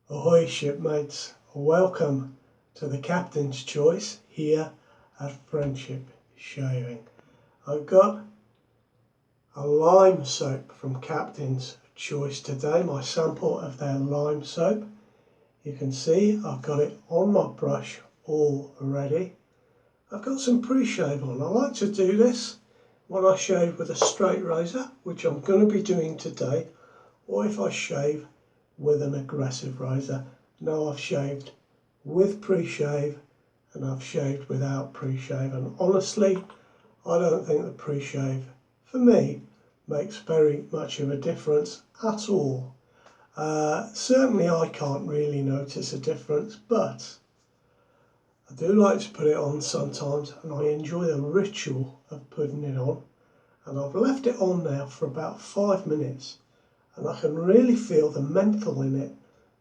Ahoy shipmates, welcome to the Captain's Choice here at Friendship Shaving. I've got a lime soap from Captain's Choice today, my sample of their lime soap. You can see I've got it on my brush already. I've got some pre-shave on. I like to do this when I shave with a straight razor, which I'm going to be doing today, or if I shave with an aggressive razor. Now I've shaved with pre-shave and I've shaved without pre-shave, and honestly I don't think the pre-shave for me makes very much of a difference at all. Certainly I can't really notice a difference, but I do like to put it on sometimes and I enjoy the ritual of putting it on, and I've left it on now for about 5 minutes. And I can really feel the menthol in it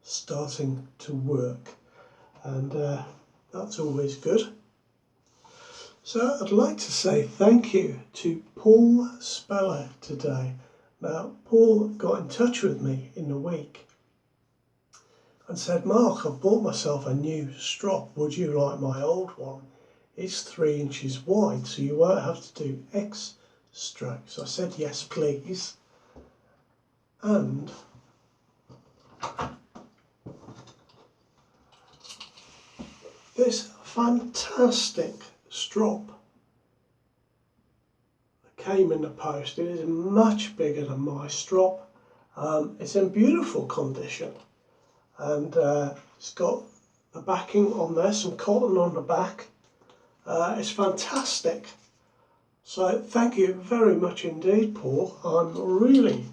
starting to work, and that's always good. So I'd like to say thank you to Paul Speller today. Now Paul got in touch with me in the week and said, "Mark, I've bought myself a new strop, would you like my old one? It's 3 inches wide, so you won't have to do X strokes." I said yes please. And this fantastic strop that came in the post, it is much bigger than my strop. It's in beautiful condition, and it's got the backing on there, some cotton on the back. It's fantastic. So thank you very much indeed, Paul. I'm really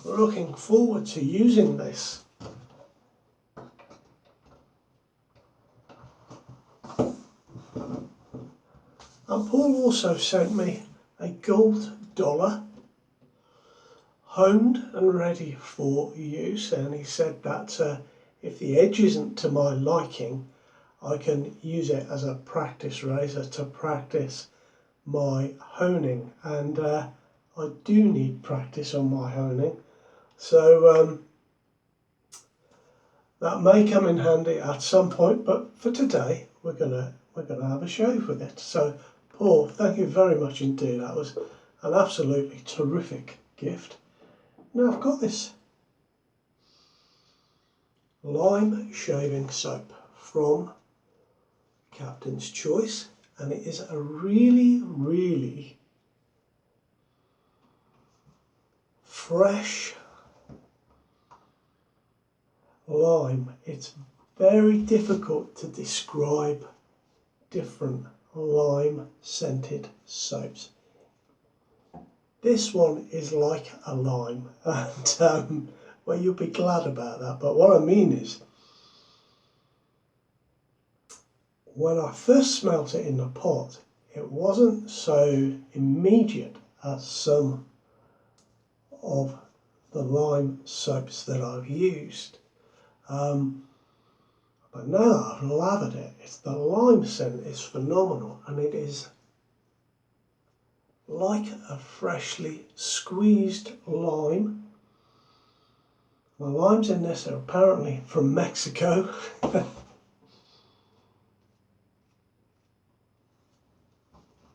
looking forward to using this. And Paul also sent me a gold dollar, honed and ready for use, and he said that if the edge isn't to my liking, I can use it as a practice razor to practice my honing, and I do need practice on my honing. So that may come in handy at some point, but for today we're gonna have a shave with it. So Paul, thank you very much indeed. That was an absolutely terrific gift. Now I've got this lime shaving soap from Captain's Choice, and it is a really fresh lime. It's very difficult to describe different lime scented soaps. This one is like a lime, and well, you'll be glad about that. But what I mean is, when I first smelt it in the pot, it wasn't so immediate as some of the lime soaps that I've used. But now I've lathered it, the lime scent is phenomenal, and it is like a freshly squeezed lime. The limes in this are apparently from Mexico.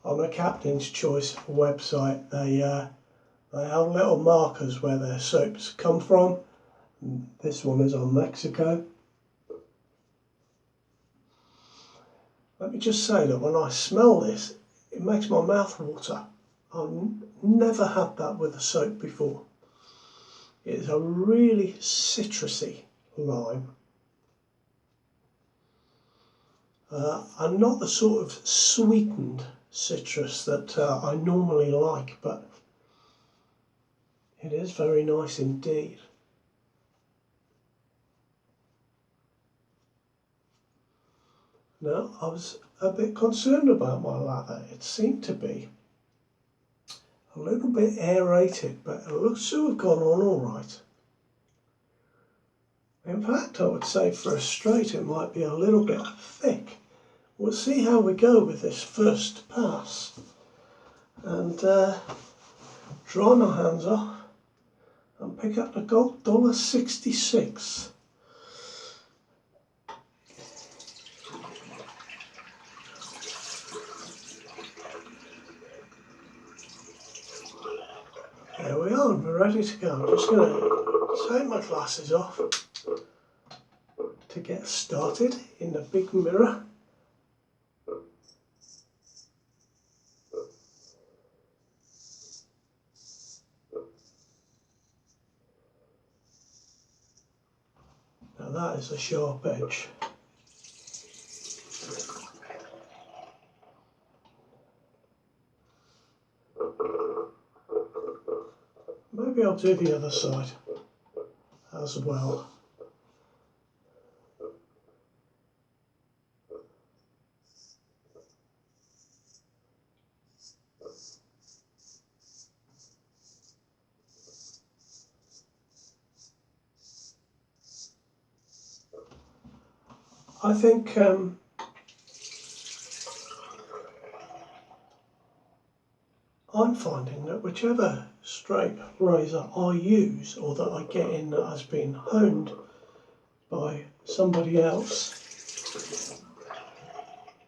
On the Captain's Choice website, they have little markers where their soaps come from. This one is on Mexico. Let me just say that when I smell this, it makes my mouth water. I've never had that with a soap before. It is a really citrusy lime. And not the sort of sweetened citrus that I normally like, but it is very nice indeed. Now, I was a bit concerned about my lather. It seemed to be a little bit aerated, but it looks to have gone on all right. In fact, I would say for a straight it might be a little bit thick. We'll see how we go with this first pass, and dry my hands off and pick up the gold $1.66. There we are, we're ready to go. I'm just going to take my glasses off to get started in the big mirror. Now that is a sharp edge. Maybe I'll do the other side as well. I think I'm finding that whichever straight razor I use, or that I get in that has been honed by somebody else,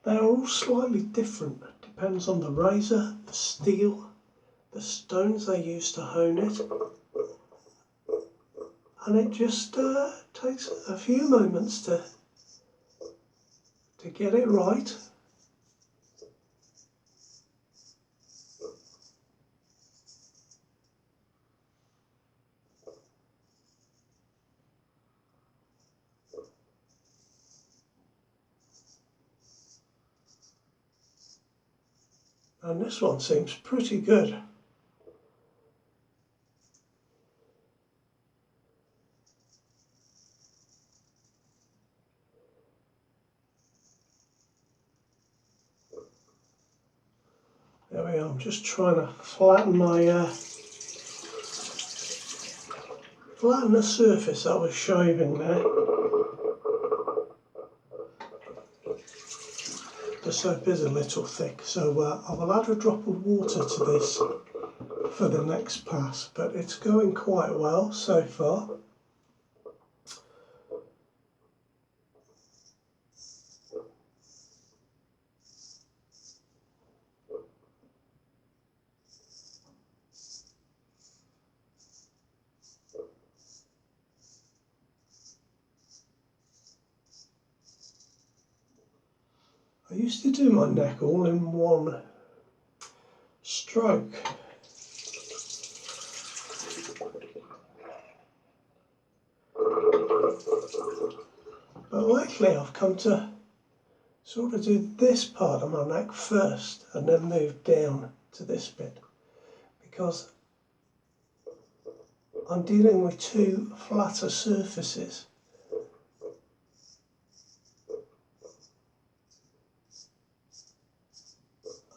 they're all slightly different. Depends on the razor, the steel, the stones they use to hone it, and it just takes a few moments to get it right. And this one seems pretty good. There we are, I'm just trying to flatten my flatten the surface I was shaving there. The soap is a little thick, so I will add a drop of water to this for the next pass, but it's going quite well so far. I used to do my neck all in one stroke. But lately I've come to sort of do this part of my neck first and then move down to this bit, because I'm dealing with two flatter surfaces.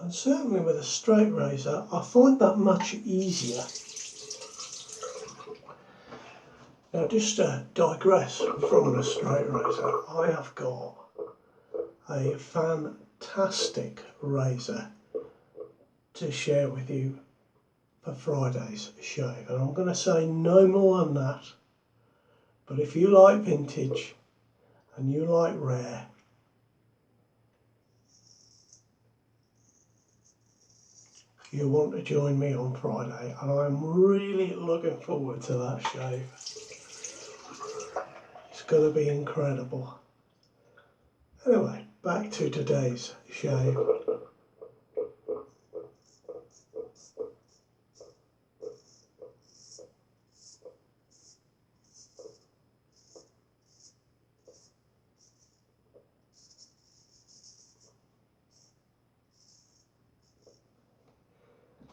And certainly with a straight razor, I find that much easier. Now, just to digress from the straight razor, I have got a fantastic razor to share with you for Friday's shave. And I'm going to say no more than that. But if you like vintage and you like rare, you want to join me on Friday, and I'm really looking forward to that shave. It's going to be incredible. Anyway, back to today's shave.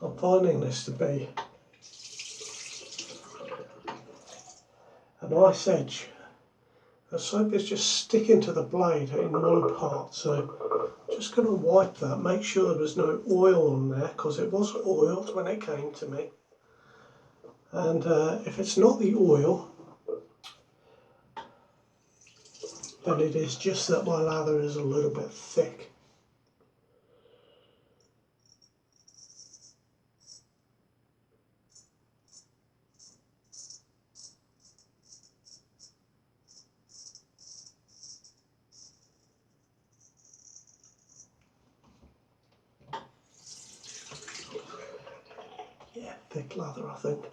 I'm finding this to be a nice edge. The soap is just sticking to the blade in one part, so I'm just going to wipe that, make sure there was no oil on there, because it was oiled when it came to me. And if it's not the oil, then it is just that my lather is a little bit thick. Yeah, thick lather, I think.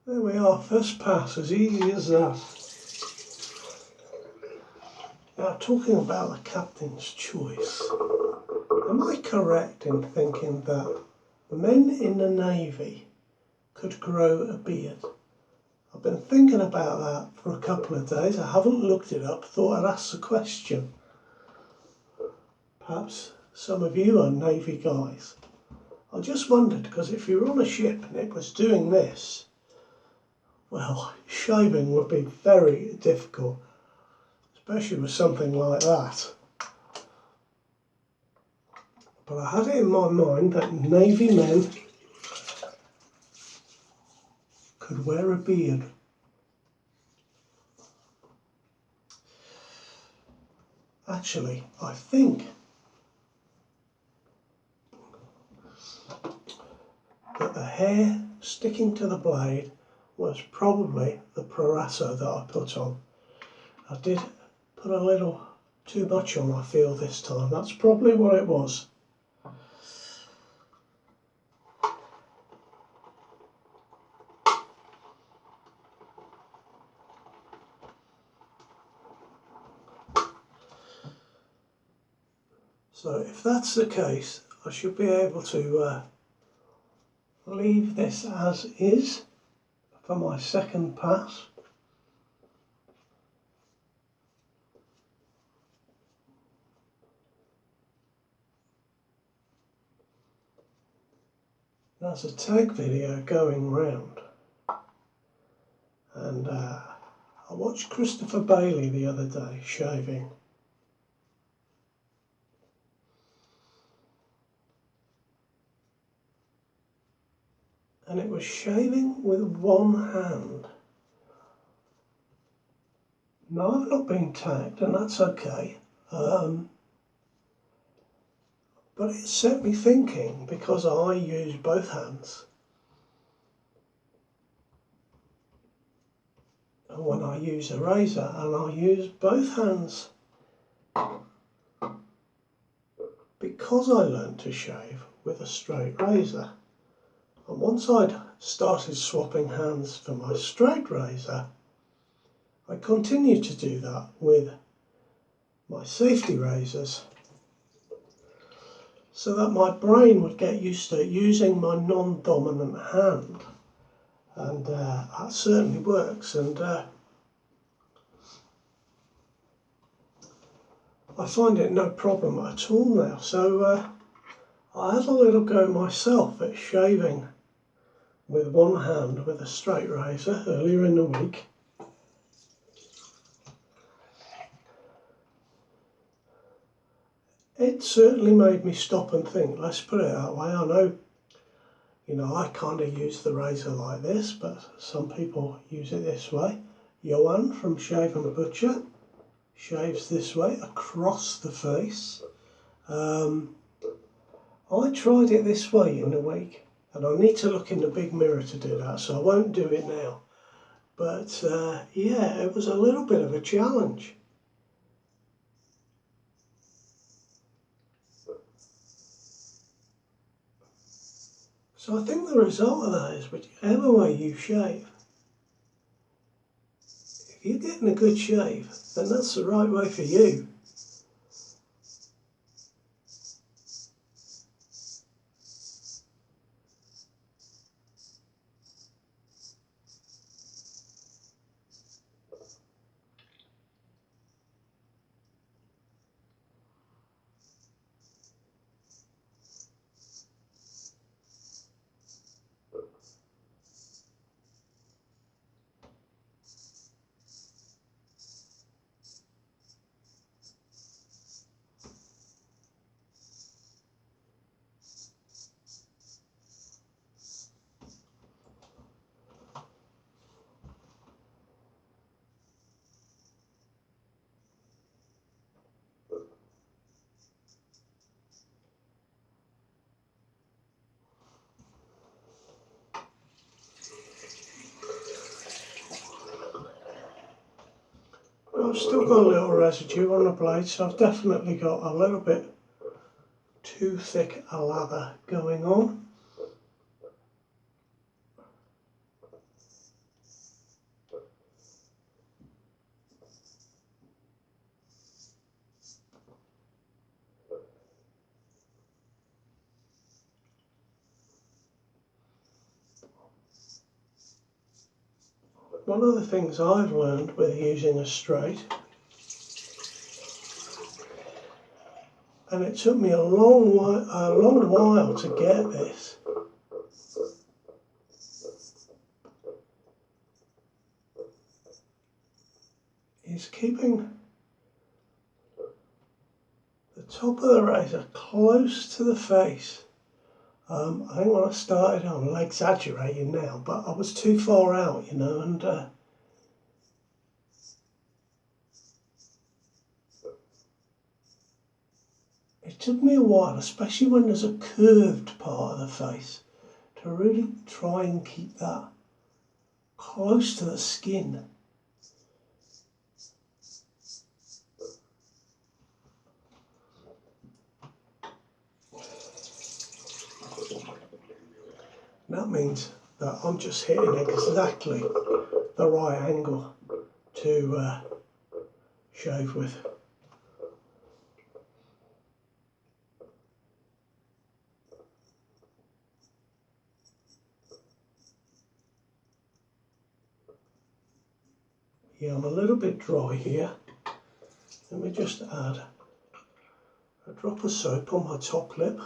There we are, first pass, as easy as that. Now, talking about the captain's choice, am I correct in thinking that the men in the Navy could grow a beard? I've been thinking about that for a couple of days. I haven't looked it up, thought I'd ask the question. Perhaps some of you are Navy guys. I just wondered, because if you were on a ship and it was doing this, well, shaving would be very difficult, especially with something like that. But I had it in my mind that Navy men could wear a beard. Actually, I think that the hair sticking to the blade was probably the Proraso that I put on. I did put a little too much on, I feel, this time. That's probably what it was. So if that's the case, I should be able to leave this as is for my second pass. There's a tag video going round, and I watched Christopher Bailey the other day shaving. And it was shaving with one hand. Now, I've not been tagged, and that's okay. But it set me thinking, because I use both hands. And when I use a razor, and I use both hands, because I learned to shave with a straight razor. And once I'd started swapping hands for my straight razor, I continued to do that with my safety razors, so that my brain would get used to using my non-dominant hand. And that certainly works, and I find it no problem at all now. So I had a little go myself at shaving with one hand with a straight razor earlier in the week. It certainly made me stop and think, let's put it that way. I know, you know, I kind of use the razor like this, but some people use it this way. Johan from Shave and Butcher shaves this way across the face. I tried it this way in the week, and I need to look in the big mirror to do that, so I won't do it now. But yeah, it was a little bit of a challenge. So I think the result of that is, whichever way you shave, if you're getting a good shave, then that's the right way for you. I've still got a little residue on the blade, so I've definitely got a little bit too thick a lather going on. One of the things I've learned with using a straight, and it took me a long while to get this, is keeping the top of the razor close to the face. I think when I started, I'm exaggerating now, but I was too far out, you know, and it took me a while, especially when there's a curved part of the face, to really try and keep that close to the skin. That means that I'm just hitting exactly the right angle to shave with. Yeah, I'm a little bit dry here. Let me just add a drop of soap on my top lip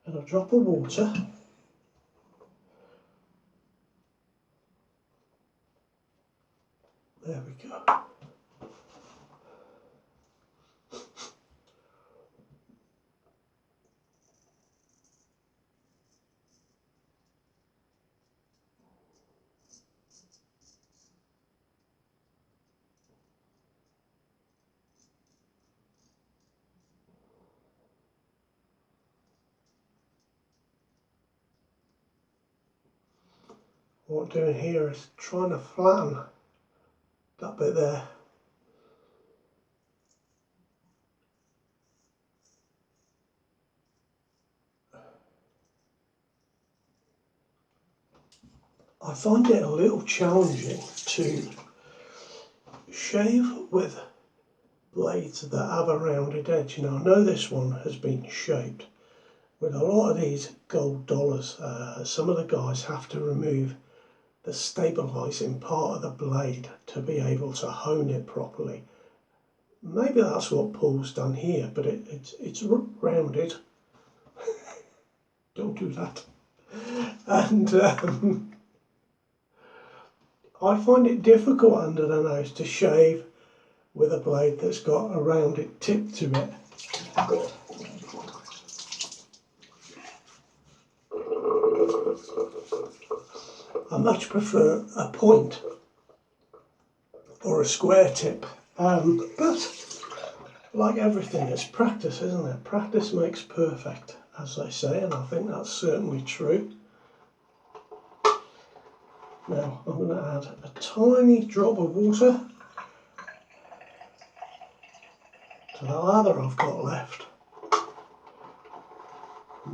and a drop of water. There we go. What I'm doing here is trying to flatten that bit there. I find it a little challenging to shave with blades that have a rounded edge. Now, I know this one has been shaped. With a lot of these gold dollars, some of the guys have to remove the stabilising part of the blade to be able to hone it properly. Maybe that's what Paul's done here, but it's rounded. Don't do that. And I find it difficult under the nose to shave with a blade that's got a rounded tip to it. I much prefer a point or a square tip, but like everything, it's practice, isn't it? Practice makes perfect, as they say, and I think that's certainly true. Now I'm going to add a tiny drop of water to the lather I've got left.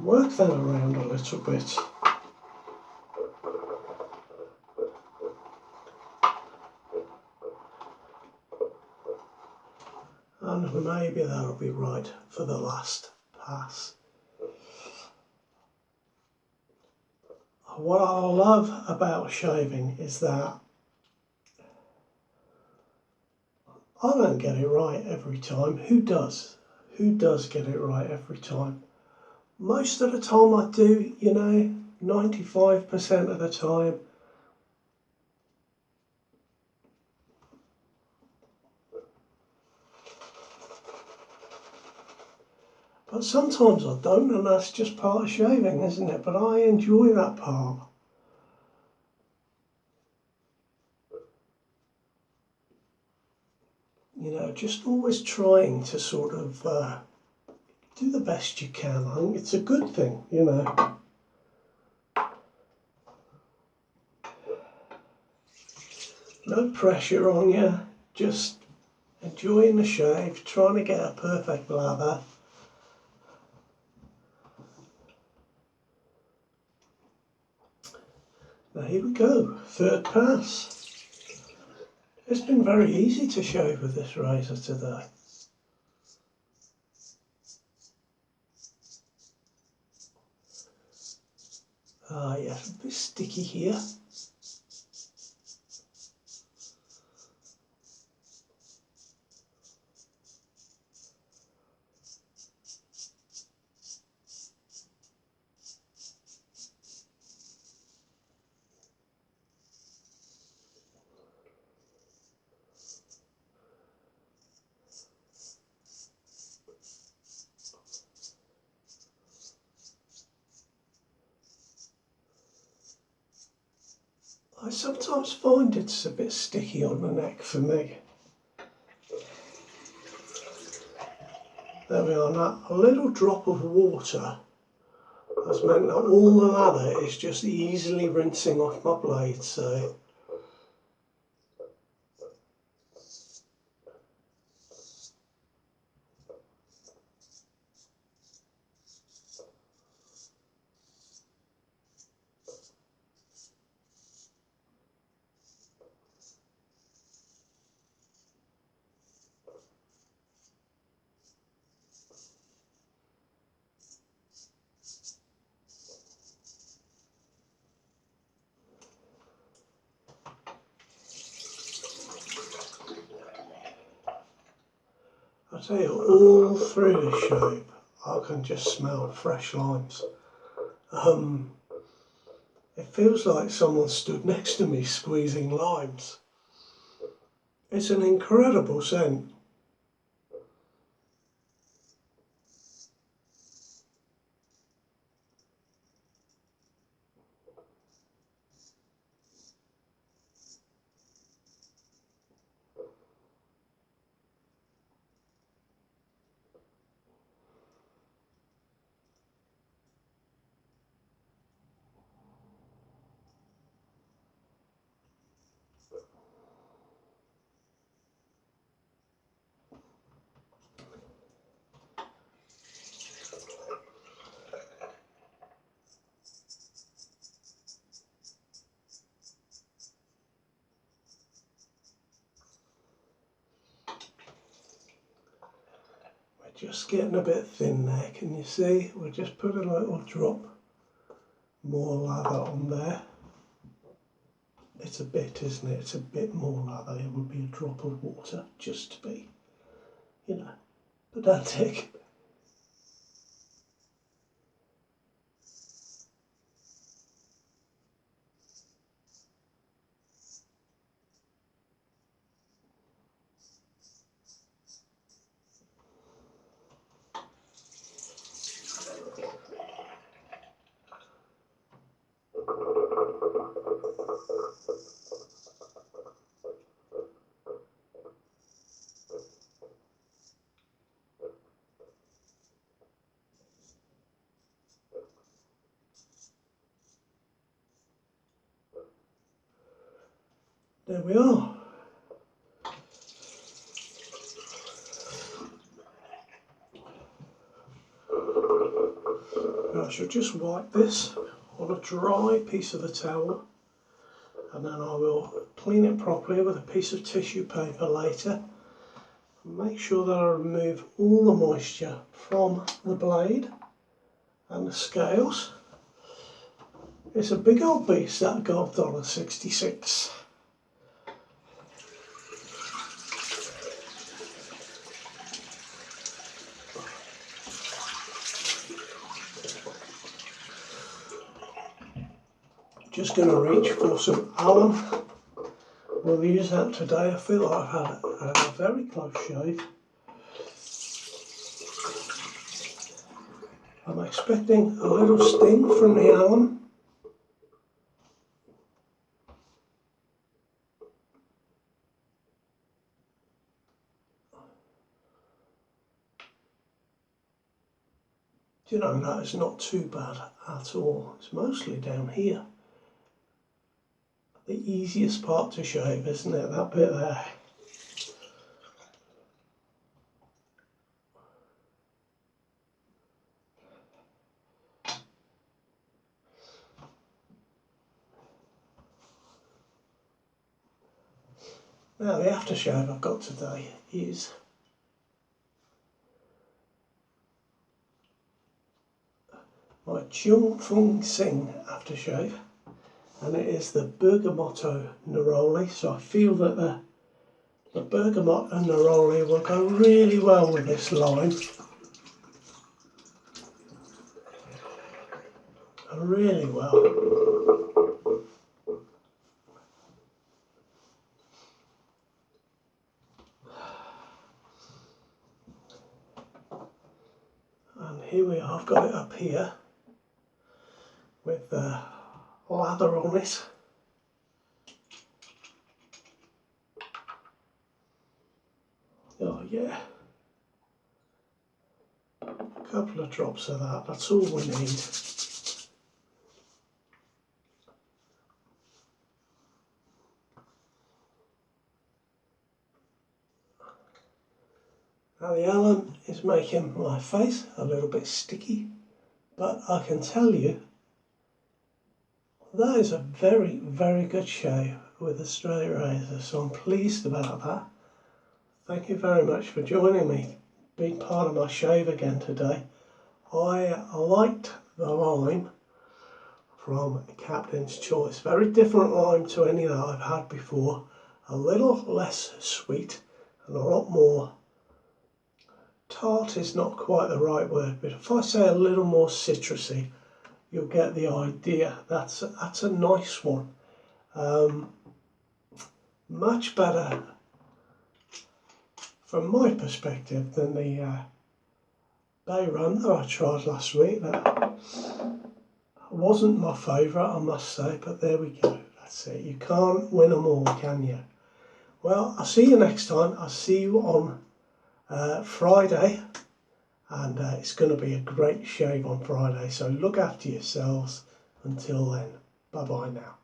Work that around a little bit. And maybe that'll be right for the last pass. What I love about shaving is that I don't get it right every time. Who does? Who does get it right every time? Most of the time I do, you know, 95% of the time. But sometimes I don't, and that's just part of shaving, isn't it? But I enjoy that part. You know, just always trying to sort of do the best you can. I think it's a good thing, you know. No pressure on you, just enjoying the shave, trying to get a perfect lather. Now here we go, third pass. It's been very easy to shave with this razor today. Ah yes, a bit sticky here. I sometimes find it's a bit sticky on the neck for me. There we are now. A little drop of water has meant that all the lather is just easily rinsing off my blade, so I tell you, all through the shave I can just smell fresh limes. It feels like someone stood next to me squeezing limes. It's an incredible scent. Just getting a bit thin there, can you see? We'll just put a little drop more lather on there. It's a bit, isn't it? It's a bit more lather. It would be a drop of water just to be, you know, pedantic. There we are. Now I should just wipe this on a dry piece of the towel, and then I will clean it properly with a piece of tissue paper later. Make sure that I remove all the moisture from the blade and the scales. It's a big old beast, that gold $1.66. Just going to reach for some alum. We'll use that today. I feel like I've had a very close shave. I'm expecting a little sting from the alum. You know, that is not too bad at all. It's mostly down here. the easiest part to shave, isn't it? That bit there. Now the aftershave I've got today is my Chung Fung Sing aftershave, and it is the Bergamotto Neroli. So I feel that the Bergamotto Neroli will go really well with this lime. Really well. And here we are, I've got it up here with the lather on it. Oh yeah, a couple of drops of that, that's all we need. Now the alum is making my face a little bit sticky, but I can tell you that is a very, very good shave with a straight razor, so I'm pleased about that. Thank you very much for joining me, being part of my shave again today. I liked the lime from Captain's Choice. Very different lime to any that I've had before. A little less sweet and a lot more tart is not quite the right word, but if I say a little more citrusy, you'll get the idea. That's a nice one. Much better from my perspective than the Bay Run that I tried last week. That wasn't my favourite, I must say, but there we go. That's it. You can't win them all, can you? Well, I'll see you next time. I'll see you on Friday, and it's going to be a great shave on Friday, so look after yourselves until then. Bye bye now.